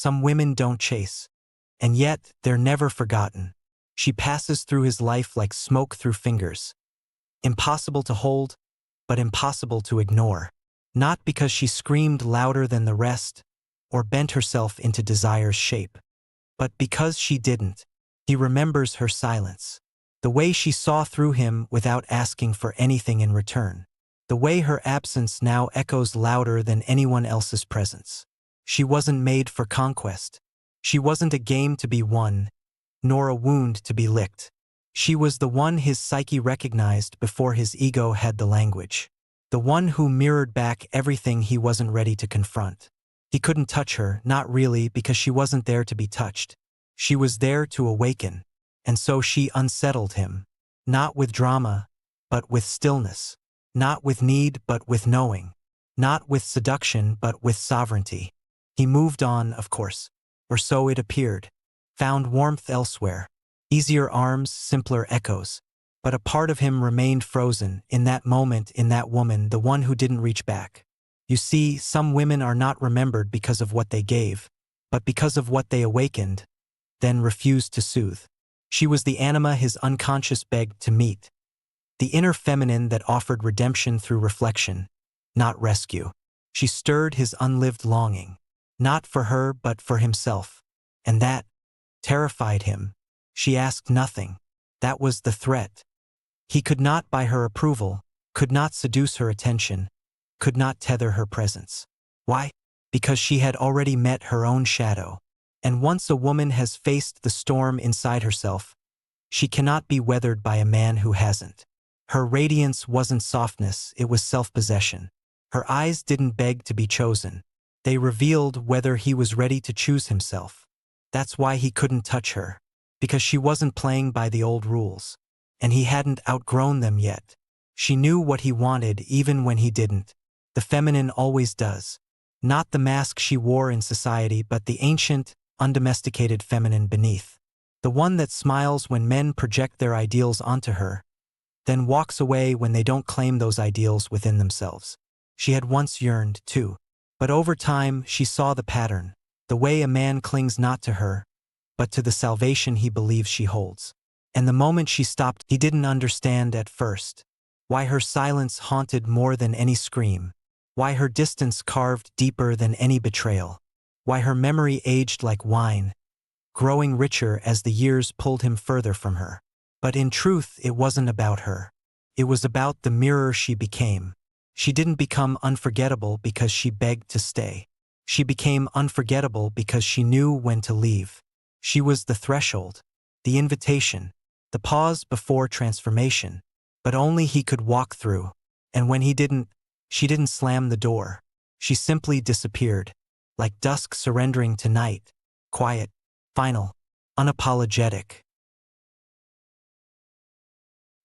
Some women don't chase. And yet, they're never forgotten. She passes through his life like smoke through fingers. Impossible to hold, but impossible to ignore. Not because she screamed louder than the rest, or bent herself into desire's shape, but because she didn't. He remembers her silence. The way she saw through him without asking for anything in return. The way her absence now echoes louder than anyone else's presence. She wasn't made for conquest. She wasn't a game to be won, nor a wound to be licked. She was the one his psyche recognized before his ego had the language. The one who mirrored back everything he wasn't ready to confront. He couldn't touch her, not really, because she wasn't there to be touched. She was there to awaken, and so she unsettled him. Not with drama, but with stillness. Not with need, but with knowing. Not with seduction, but with sovereignty. He moved on, of course, or so it appeared. Found warmth elsewhere. Easier arms, simpler echoes. But a part of him remained frozen, in that moment, in that woman, the one who didn't reach back. You see, some women are not remembered because of what they gave, but because of what they awakened, then refused to soothe. She was the anima his unconscious begged to meet. The inner feminine that offered redemption through reflection, not rescue. She stirred his unlived longing, not for her but for himself. And that terrified him. She asked nothing. That was the threat. He could not buy her approval, could not seduce her attention, could not tether her presence. Why? Because she had already met her own shadow. And once a woman has faced the storm inside herself, she cannot be weathered by a man who hasn't. Her radiance wasn't softness, it was self-possession. Her eyes didn't beg to be chosen. They revealed whether he was ready to choose himself. That's why he couldn't touch her. Because she wasn't playing by the old rules. And he hadn't outgrown them yet. She knew what he wanted even when he didn't. The feminine always does. Not the mask she wore in society, but the ancient, undomesticated feminine beneath. The one that smiles when men project their ideals onto her, then walks away when they don't claim those ideals within themselves. She had once yearned, too. But over time, she saw the pattern. The way a man clings not to her, but to the salvation he believes she holds. And the moment she stopped, he didn't understand at first. Why her silence haunted more than any scream. Why her distance carved deeper than any betrayal. Why her memory aged like wine, growing richer as the years pulled him further from her. But in truth, it wasn't about her. It was about the mirror she became. She didn't become unforgettable because she begged to stay. She became unforgettable because she knew when to leave. She was the threshold, the invitation, the pause before transformation. But only he could walk through. And when he didn't, she didn't slam the door. She simply disappeared, like dusk surrendering to night, quiet, final, unapologetic.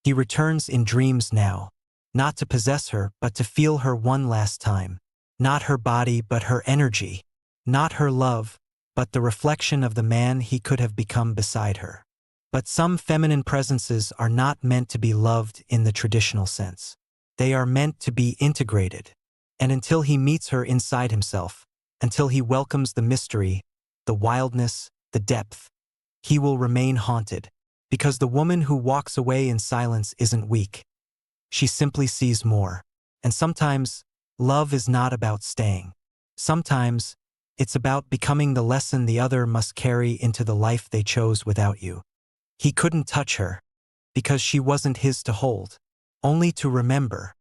He returns in dreams now, not to possess her, but to feel her one last time. Not her body, but her energy. Not her love, but the reflection of the man he could have become beside her. But some feminine presences are not meant to be loved in the traditional sense. They are meant to be integrated. And until he meets her inside himself, until he welcomes the mystery, the wildness, the depth, he will remain haunted. Because the woman who walks away in silence isn't weak. She simply sees more. And sometimes, love is not about staying. Sometimes, it's about becoming the lesson the other must carry into the life they chose without you. He couldn't touch her, because she wasn't his to hold, only to remember.